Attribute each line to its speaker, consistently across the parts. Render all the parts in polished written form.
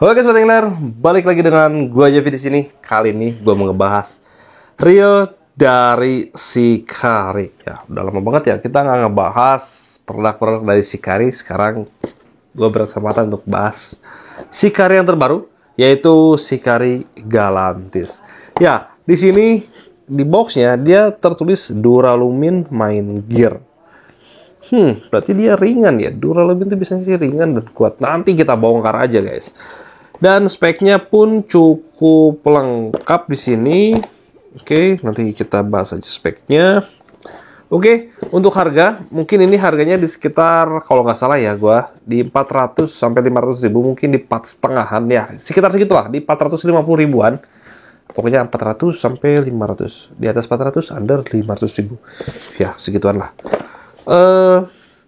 Speaker 1: Oke Sobat Angler, balik lagi dengan gua Javi di sini. Kali ini gua mau ngebahas reel dari Shikari. Ya, udah lama banget ya kita nggak ngebahas produk-produk dari Shikari. Sekarang gua berkesempatan untuk bahas Shikari yang terbaru, yaitu Shikari Galantis. Ya, di sini di boxnya dia tertulis Duralumin Main Gear. Berarti dia ringan ya. Duralumin itu biasanya sih ringan dan kuat. Nanti kita bongkar aja guys. Dan speknya pun cukup lengkap di sini. Oke, nanti kita bahas aja speknya. Oke, untuk harga, mungkin ini harganya di sekitar, kalau nggak salah ya, gua di 400 sampai 500 ribu, mungkin di 4,5-an ya, sekitar segitulah, di 450 ribuan. Pokoknya 400 sampai 500. Di atas 400, under 500 ribu. Ya, segituan lah.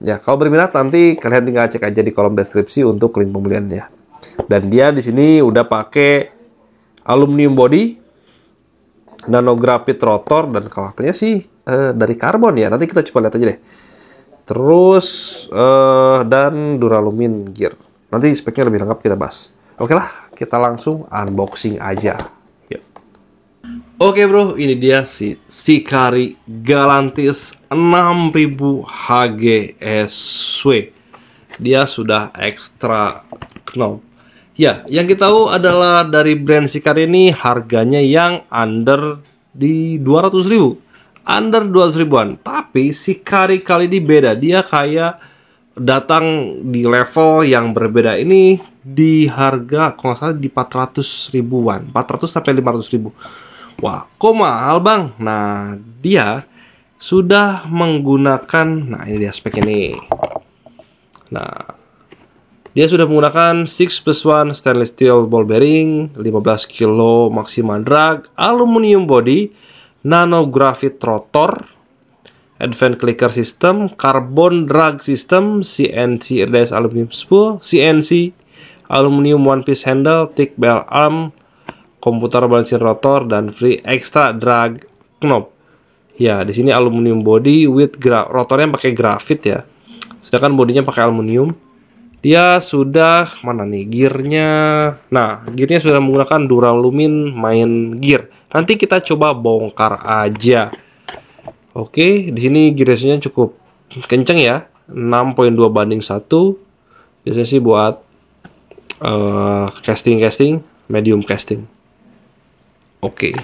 Speaker 1: Ya, kalau berminat nanti kalian tinggal cek aja di kolom deskripsi untuk link pembeliannya. Dan dia di sini udah pakai aluminium body, nanografit rotor, dan karakternya sih dari karbon ya. Nanti kita coba lihat aja deh. Terus dan duralumin gear. Nanti speknya lebih lengkap kita bahas. Oke lah, kita langsung unboxing aja. Yuk. Oke bro, ini dia si Shikari Galantis 6000 HGSW. Dia sudah ekstra knob. Ya, yang kita tahu adalah dari brand Shikari ini harganya yang under di 200 ribu. Under 200 ribuan. Tapi Shikari kali ini beda. Dia kayak datang di level yang berbeda. Ini di harga, kalau nggak salah di 400 ribuan. 400 sampai 500 ribu. Wah, kok mahal bang? Nah, dia sudah menggunakan, nah ini dia speknya nih. Nah, dia sudah menggunakan 6+1 stainless steel ball bearing, 15 kilo maksimal drag, aluminium body, nanografit rotor, advanced clicker system, carbon drag system, CNC RDS aluminium spool, CNC aluminium one piece handle, thick bell arm, komputer balancing rotor, dan free extra drag knob. Ya, di sini aluminium body with rotornya pakai grafit ya. Sedangkan bodinya pakai aluminium. Dia sudah mana nih gearnya? Nah, gearnya sudah menggunakan Duralumin Main Gear. Nanti kita coba bongkar aja. Oke, di sini gear ratio-nya cukup kenceng ya, 6.2:1. Biasanya sih buat casting medium casting. Oke,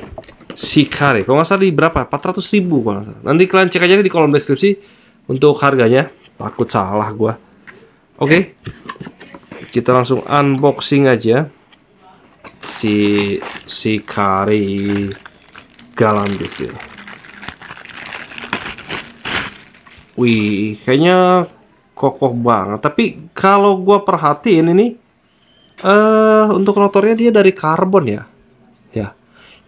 Speaker 1: Shikari. Kalau nggak salah di berapa? 400 ribu kalau nggak salah. Nanti kalian cek aja di kolom deskripsi untuk harganya. Takut salah gua. Oke, kita langsung unboxing aja si Shikari Galantis ini. Wih, kayaknya kokoh banget. Tapi kalau gua perhatiin ini, untuk rotornya dia dari karbon ya. Ya,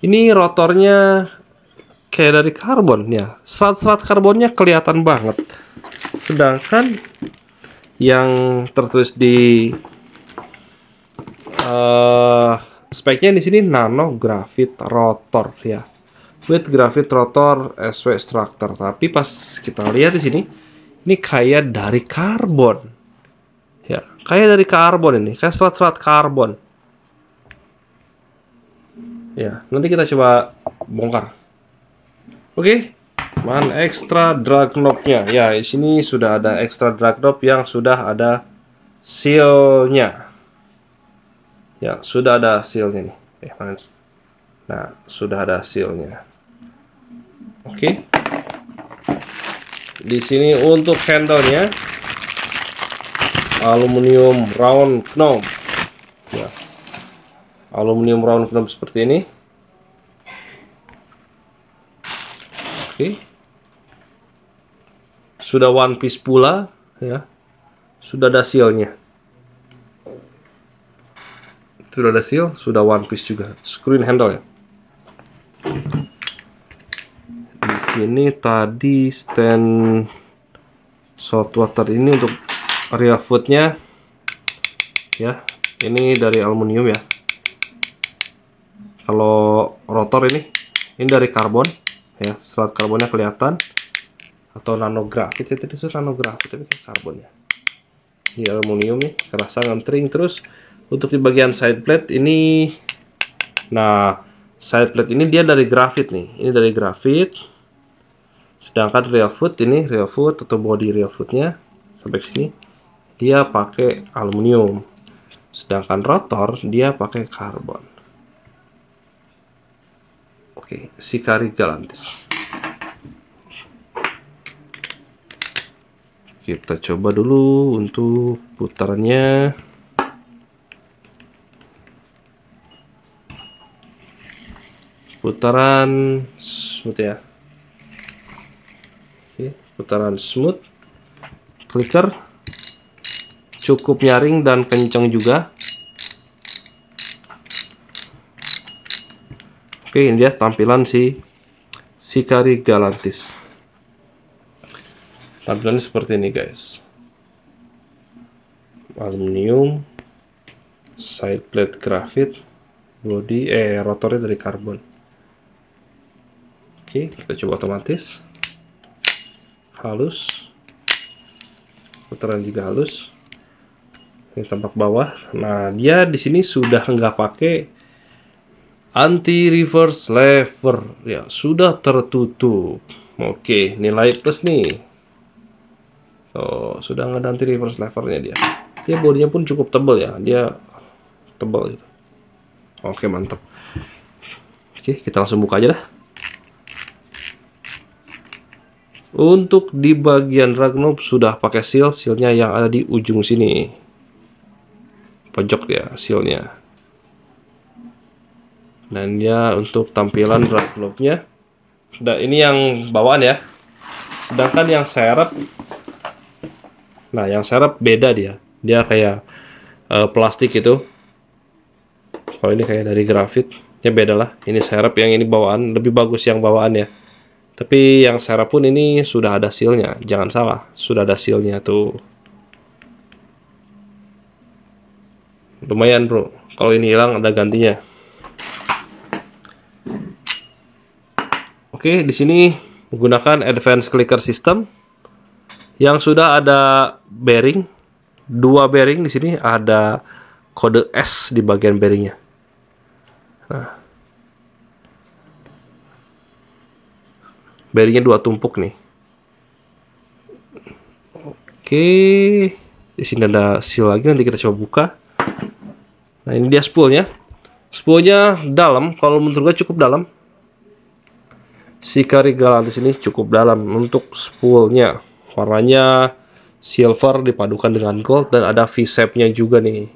Speaker 1: ini rotornya kayak dari karbon ya. Serat-serat karbonnya kelihatan banget. Sedangkan yang tertulis di speknya di sini nanografit rotor ya, with grafit rotor SW structure. Tapi pas kita lihat di sini, ini kayak dari karbon ya, kayak dari karbon ini, kayak serat-serat karbon ya. Nanti kita coba bongkar. Oke. Extra drag knob-nya. Ya, di sini sudah ada extra drag knob yang sudah ada seal-nya. Ya, sudah ada seal-nya nih. Mana? Nah, sudah ada seal-nya. Oke. Di sini untuk handle-nya aluminium round knob. Ya. Aluminium round knob seperti ini. Oke. Sudah one piece pula ya. Sudah ada seal-nya. Sudah ada seal, sudah one piece juga. Screen handle ya. Di sini tadi stand saltwater ini untuk reel footnya ya. Ini dari aluminium ya. Kalau rotor ini dari karbon ya. Serat karbonnya kelihatan. Atau nanografit ya, tadi itu nanografit tapi kayak karbon ya. Ini aluminium nih, kerasa ngantring. Terus Untuk di bagian side plate ini, nah side plate ini dia dari grafit nih, ini dari grafit. Sedangkan real foot ini, real foot atau body real footnya sampai sini dia pakai aluminium. Sedangkan rotor dia pakai karbon. Oke, Shikari Galantis. Kita coba dulu untuk putarannya. Putaran smooth ya. Oke, putaran smooth. Clicker cukup nyaring dan kencang juga. Oke, ini dia tampilan si Shikari Galantis. Tampilannya seperti ini guys. Aluminium, side plate grafit, body rotornya dari karbon. Oke, kita coba otomatis. Halus. Putaran juga halus. Ini tampak bawah. Nah, dia di sini sudah nggak pakai anti reverse lever. Ya, sudah tertutup. Oke, nilai plus nih. Oh, sudah nggak ada anti reverse levernya dia. Dia bodinya pun cukup tebal ya. Dia tebal gitu. Oke, mantap. Oke, kita langsung buka aja dah. Untuk di bagian rag knob sudah pakai sealnya yang ada di ujung sini, pojok ya sealnya. Dan ya untuk tampilan rag knobnya, ini yang bawaan ya. Sedangkan yang serep, nah yang serep beda dia kayak plastik itu. Kalau ini kayak dari grafit, ya beda lah. Ini serep, yang ini bawaan, lebih bagus yang bawaan ya. Tapi yang serep pun ini sudah ada sealnya, jangan salah, sudah ada sealnya tuh. Lumayan bro, kalau ini hilang ada gantinya. Oke, di sini menggunakan advanced clicker system yang sudah ada bearing, 2 bearing di sini, ada kode S di bagian bearingnya. Nah, bearingnya 2 tumpuk nih. Oke, di sini ada seal lagi, nanti kita coba buka. Nah, ini dia spoolnya. Spoolnya dalam, kalau menurut gue cukup dalam. Shikari Galantis ini cukup dalam untuk spoolnya. Warnanya silver dipadukan dengan gold dan ada V-shape-nya juga nih.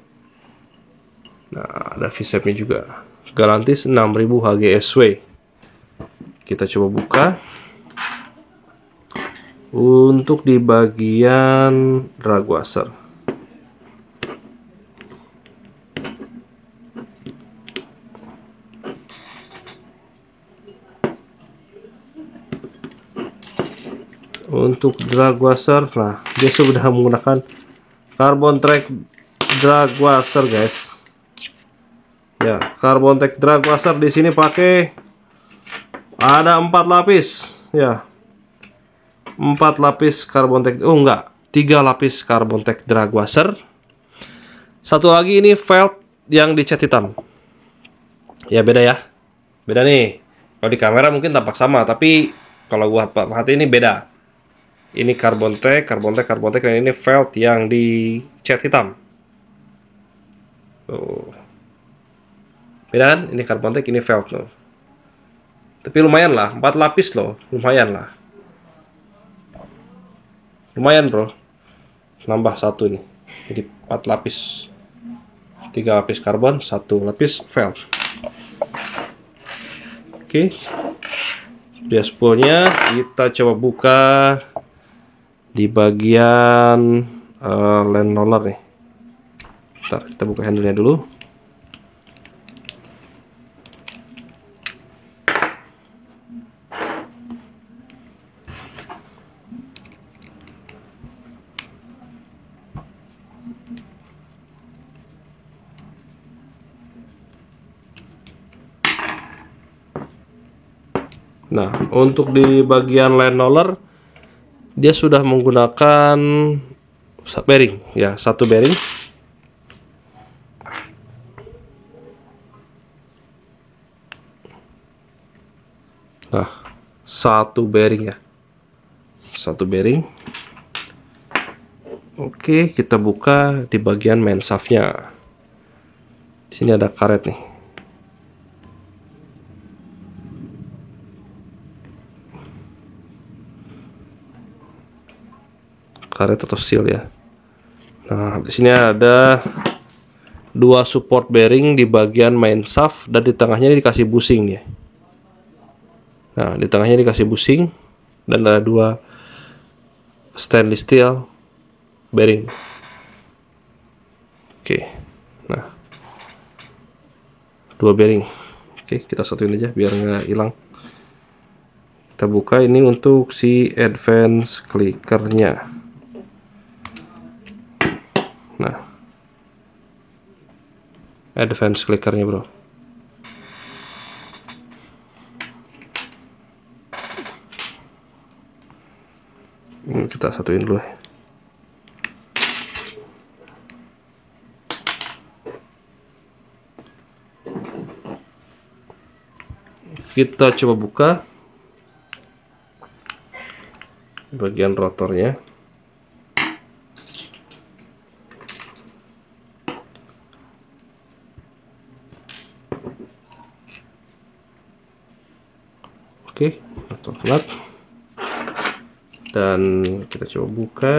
Speaker 1: Nah, ada V-shape-nya juga. Galantis 6000 HGSW. Kita coba buka. Untuk di bagian drag washer, nah dia sudah menggunakan carbon track drag washer guys. Ya, carbon track drag washer di sini pakai ada 4 lapis ya. 4 lapis carbon tech, oh enggak, 3 lapis carbon tech drag washer. Satu lagi ini felt yang dicat hitam. Ya beda ya. Beda nih. Kalau di kamera mungkin tampak sama, tapi kalau gua perhatiin ini beda. Ini carbon tech, dan ini felt yang dicat hitam. Tuh. Beda kan? Ini carbon tech, ini felt loh. Tapi lumayan lah, 4 lapis loh, lumayan lah. Lumayan bro, nambah 1 nih, jadi 4 lapis, 3 lapis karbon, 1 lapis felt. Oke, dia spoolnya. Kita coba buka di bagian land roller nih. Bentar, kita buka handle-nya dulu. Nah, untuk di bagian land roller dia sudah menggunakan bearing ya, 1 bearing. satu bearing ya. Satu bearing. Oke, kita buka di bagian main shaftnya. Di sini ada karet nih. Karet atau seal ya. Nah, di sini ada dua support bearing di bagian main shaft dan di tengahnya ini dikasih bushing ya. Nah, di tengahnya dikasih bushing dan ada dua stainless steel bearing. Oke. Nah, dua bearing. Oke, kita satuin aja biar nggak hilang. Kita buka ini untuk si advance clickernya. Nah, advance clickernya bro. Ini kita satuin dulu. Kita coba buka bagian rotornya. Oke, rotor flat. Dan kita coba buka.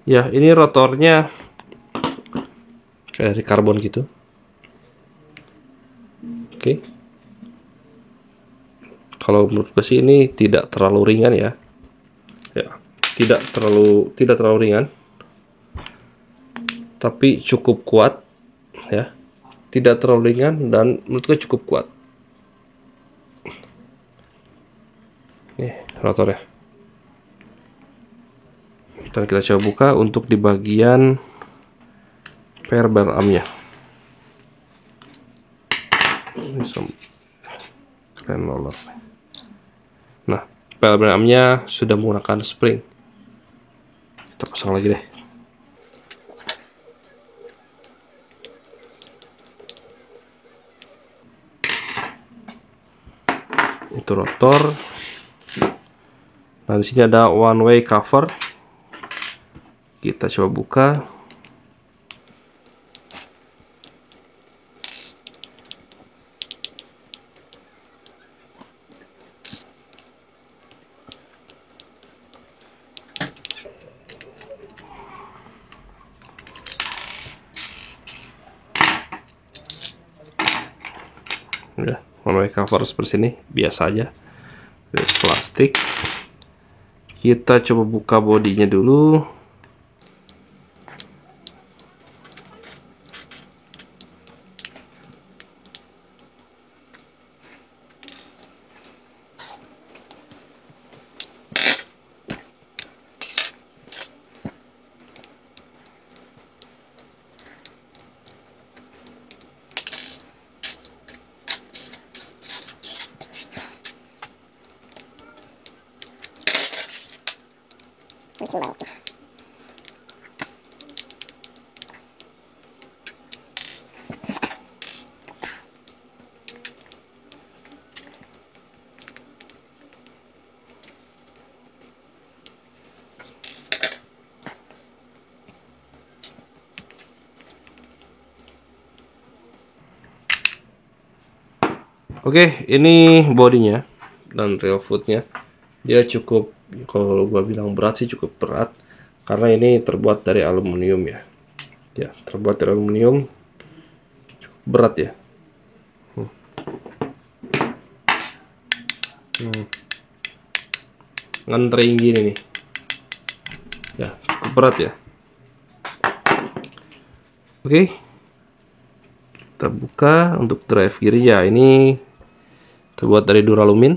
Speaker 1: Ya, ini rotornya kayak dari karbon gitu. Oke. Kalau menurut gue sih ini tidak terlalu ringan ya. Ya, tidak terlalu ringan. Tapi cukup kuat ya. Tidak terlalu ringan dan menurut gue cukup kuat. Nih, rotornya. Dan kita coba buka untuk di bagian pair bar armnya. Ini keren roller. Nah, pair bar armnya sudah menggunakan spring. Kita pasang lagi deh. Itu rotor. Nah, di sini ada one way cover. Kita coba buka. Udah, one way cover seperti ini, biasa aja. Dari plastik. Kita coba buka bodinya dulu. Oke, ini bodinya dan real footnya. Dia cukup, kalau gua bilang berat sih cukup berat, karena ini terbuat dari aluminium ya. Ya, terbuat dari aluminium, cukup berat ya. Ngantering gini nih. Ya, cukup berat ya. Oke, kita buka untuk drive gear ya. Ini terbuat dari duralumin.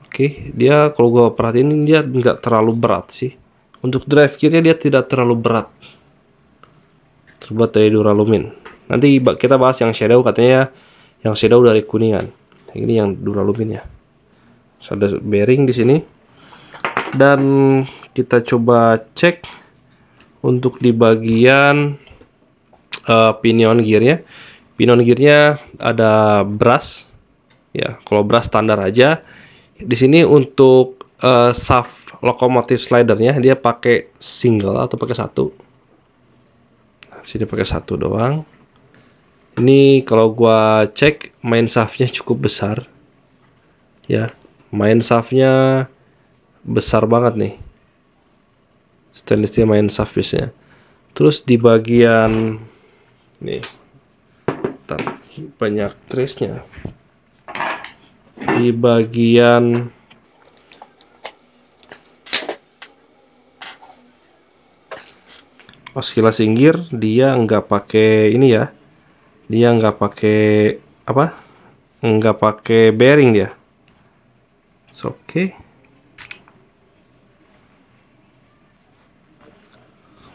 Speaker 1: Oke, dia kalau gua perhatiin dia nggak terlalu berat sih. Untuk drive gearnya dia tidak terlalu berat. Terbuat dari duralumin. Nanti kita bahas yang shadow, katanya yang shadow dari kuningan. Ini yang duralumin ya. Ada bearing di sini. Dan kita coba cek untuk di bagian pinion gearnya. Pinion gearnya ada brush ya. Kalau brush standar aja. Di sini untuk shaft lokomotif slidernya dia pakai single atau pakai satu. Sini pakai satu doang. Ini kalau gua cek main shaftnya cukup besar ya, main shaftnya besar banget nih, stainless steel main shaft biasanya. Terus di bagian nih banyak trace-nya di bagian oscillation gear. Dia nggak pakai ini ya, dia nggak pakai apa, nggak pakai bearing dia. Oke.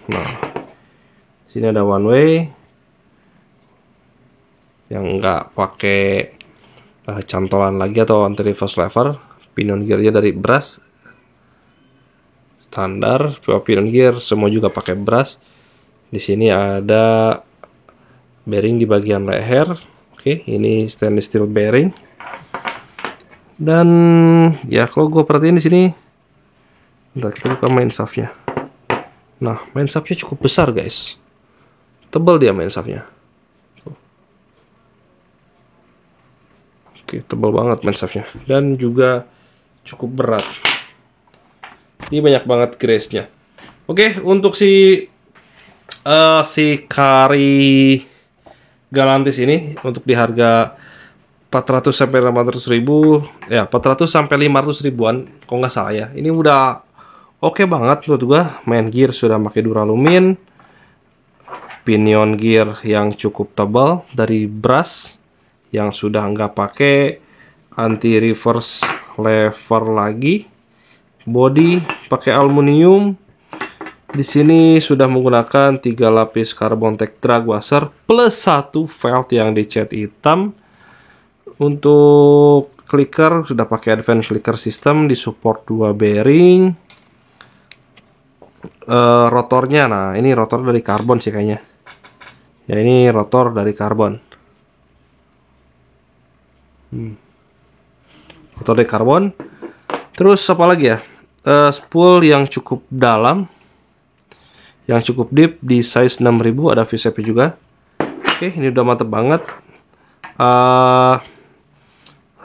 Speaker 1: Nah, sini ada one way yang nggak pakai cantolan lagi atau anti reverse lever. Pinion gearnya dari brush standar, pinion gear semua juga pakai brush. Di sini ada bearing di bagian leher. Oke, ini stainless steel bearing. Dan ya kalau gue perhatiin di sini, bentar kita buka main shaftnya. Nah, main shaftnya cukup besar guys, tebal dia main shaftnya. Oke, tebal banget main shaftnya dan juga cukup berat. Ini banyak banget grace-nya. Oke, untuk si Kari Galantis ini untuk di harga 400 sampai 500 ribu ya, 400 sampai 500 ribuan kalau nggak salah ya. Ini udah oke banget menurut gua. Main gear sudah pakai duralumin, pinion gear yang cukup tebal dari brush yang sudah nggak pakai anti reverse lever lagi, body pakai aluminium. Di sini sudah menggunakan 3 lapis carbon tech drag washer plus 1 felt yang dicat hitam. Untuk clicker sudah pakai advanced clicker system, disupport 2 bearing. Rotornya, nah ini rotor dari karbon sih kayaknya. Ya ini rotor dari karbon. Rotor dari karbon. Terus apa lagi ya? Spool yang cukup dalam, yang cukup deep di size 6000, ada V-shape juga. Oke, ini udah mantep banget.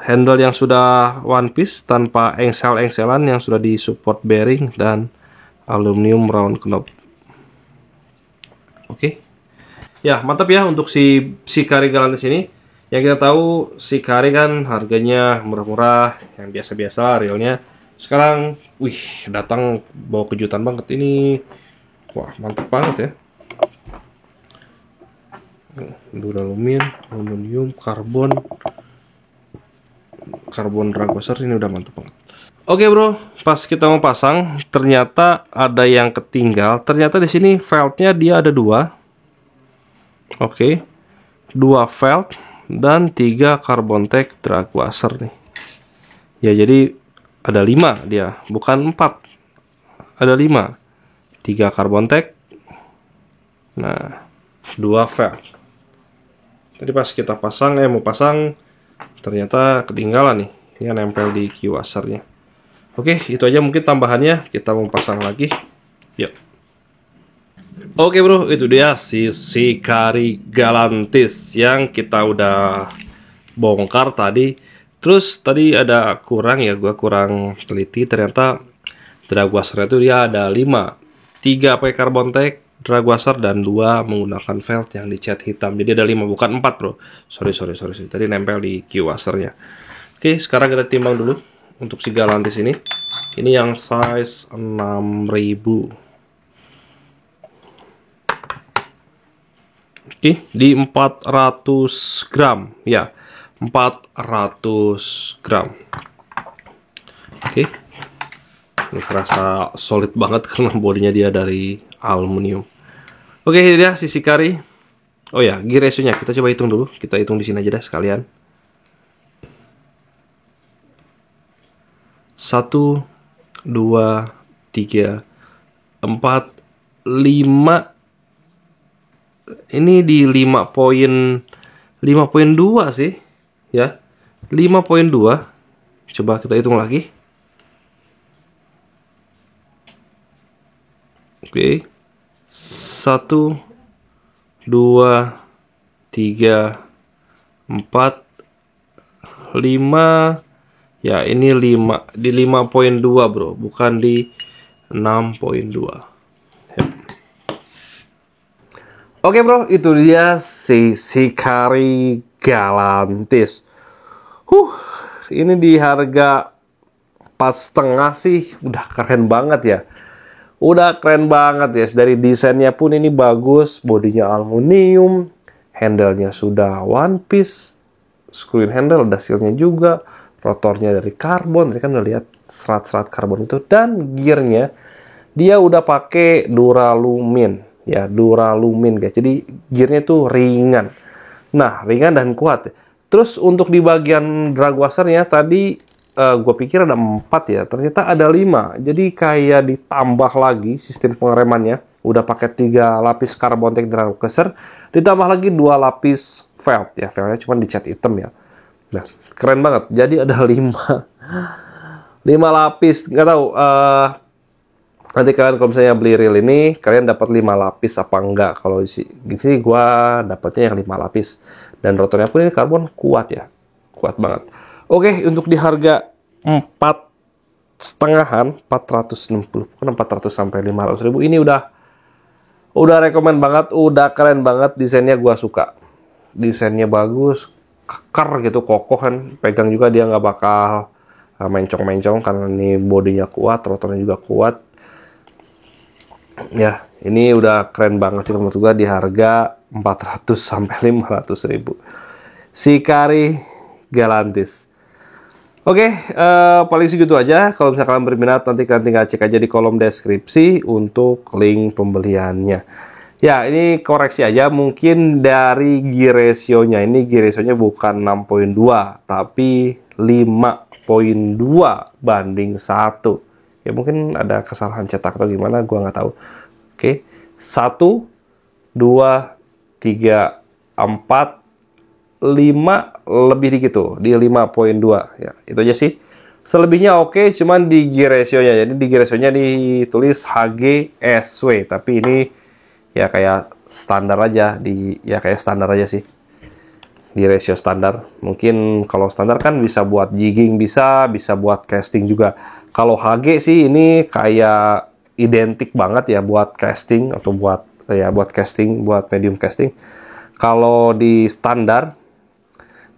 Speaker 1: Handle yang sudah one piece tanpa engsel-engselan, yang sudah disupport bearing dan aluminium round knob. Oke. Ya, mantap ya untuk si Kari Galantis ini. Yang kita tahu si Kari kan harganya murah-murah, yang biasa-biasa realnya. Sekarang, wih, datang bawa kejutan banget ini. Wah, mantap banget ya. Duralumin, aluminium, karbon drag washer, ini udah mantap banget. Oke bro, pas kita mau pasang ternyata ada yang ketinggal. Ternyata di sini feltnya dia ada 2. Oke, 2 felt dan 3 carbon tech drag washer nih. Ya jadi ada 5 dia, bukan 4. Ada 5. 3 carbon tech. Nah, 2 felt. Tadi pas kita pasang, mau pasang, ternyata ketinggalan nih. Ini nempel di Q washernya. Oke, itu aja mungkin tambahannya. Kita mau pasang lagi. Yuk. Oke bro, itu dia si Kari Galantis yang kita udah bongkar tadi. Terus tadi ada kurang ya, gua kurang teliti. Ternyata drag washer itu dia ada 5. 3 pakai carbon tech drag washer dan 2 menggunakan felt yang dicat hitam. Jadi ada 5, bukan 4 bro. Sorry. Tadi nempel di Q washernya. Oke, sekarang kita timbang dulu untuk si Galantis ini. Ini yang size 6000. Oke, di 400 gram ya. 400 gram. Oke. Ini kerasa solid banget karena bodinya dia dari aluminium. Oke, ini dia sisi Kari. Oh ya, gear ratio-nya kita coba hitung dulu. Kita hitung di sini aja deh sekalian. 1, 2, 3, 4, 5. Ini di 5.2 sih. Ya. 5.2. Coba kita hitung lagi. Oke. 1, 2, 3, 4, 5. Ya, ini 5 di 5.2, Bro, bukan di 6.2. Ya. Oke, Bro, itu dia si Sikari Galantis. Ini di harga 4,5 sih udah keren banget ya. Udah keren banget ya, dari desainnya pun ini bagus, bodinya aluminium, handle-nya sudah one piece, screen handle ada seal-nya juga, rotornya dari karbon, tadi kan udah lihat serat-serat karbon itu, dan gearnya dia udah pakai Duralumin ya, Duralumin guys. Jadi gearnya tuh ringan. Nah, ringan dan kuat. Terus untuk di bagian drag washernya tadi gue pikir ada 4 ya, ternyata ada 5. Jadi kayak ditambah lagi sistem pengeremannya, udah pakai 3 lapis Carbon-Tex drag washer, ditambah lagi 2 lapis felt ya, feltnya cuma dicat hitam ya. Nah, keren banget. Jadi ada 5 lapis. Nggak tahu nanti kalian kalau misalnya beli reel ini, kalian dapat 5 lapis apa enggak. Kalau di sini gue dapatnya yang 5 lapis. Dan rotornya pun ini karbon kuat ya, kuat banget. Oke, untuk di harga 4,5-an, 460, bukan 400 sampai 500 ribu, ini udah rekomen banget, udah keren banget. Desainnya gua suka, desainnya bagus, keker gitu, kokoh kan, pegang juga dia nggak bakal mencong-mencong karena ini bodinya kuat, rotornya juga kuat. Ya, ini udah keren banget sih menurut gua di harga 400 sampai 500 ribu. Sikari Galantis. Oke, paling segitu aja. Kalau misalkan kalian berminat, nanti kalian tinggal cek aja di kolom deskripsi untuk link pembeliannya. Ya, ini koreksi aja. Mungkin dari gear ratio-nya, ini gear ratio-nya bukan 6.2, tapi 5.2 banding 1. Ya, mungkin ada kesalahan cetak atau gimana, gua nggak tahu. Oke, 1, 2, 3, 4, 5 lebih dikit tuh, di 5.2 ya. Itu aja sih. Selebihnya oke, cuman di gear ratio-nya. Jadi di gear ratio-nya ditulis HGSW, tapi ini ya kayak standar aja, kayak standar aja sih. Di ratio standar. Mungkin kalau standar kan bisa buat jigging, bisa buat casting juga. Kalau HG sih ini kayak identik banget ya buat casting atau buat casting, buat medium casting. Kalau di standar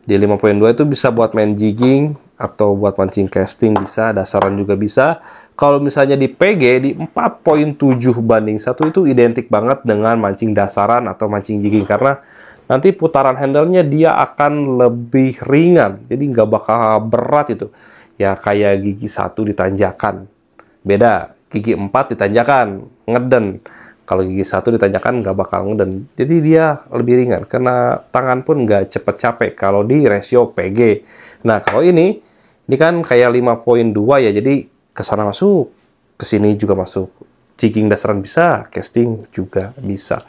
Speaker 1: di 5.2 itu bisa buat main jigging atau buat mancing casting, bisa, dasaran juga bisa. Kalau misalnya di PG di 4.7 banding 1 itu identik banget dengan mancing dasaran atau mancing jigging, karena nanti putaran handle-nya dia akan lebih ringan, jadi nggak bakal berat itu. Ya kayak gigi 1 ditanjakan. Beda, gigi 4 ditanjakan, ngeden. Kalau gigi 1 ditanjakan nggak bakal ngeden. Jadi dia lebih ringan, karena tangan pun nggak cepet capek kalau di ratio PG. Nah, kalau ini kan kayak 5.2 ya, jadi kesana masuk, kesini juga masuk. Jigging dasaran bisa, casting juga bisa.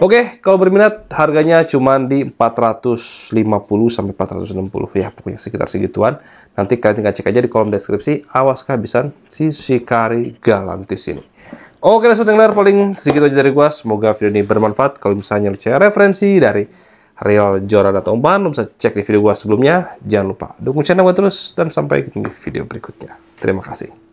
Speaker 1: Oke, kalau berminat harganya cuma di 450 sampai 460 ya, pokoknya sekitar segituan. Nanti kalian tinggal cek aja di kolom deskripsi, awas kehabisan si Sikari Galantis ini. Oke, Sobat Angler, paling segitu aja dari gua. Semoga video ini bermanfaat. Kalau misalnya lu cari referensi dari reel joran atau umpan, lu bisa cek di video gua sebelumnya. Jangan lupa dukung channel gua terus, dan sampai ketemu di video berikutnya. Terima kasih.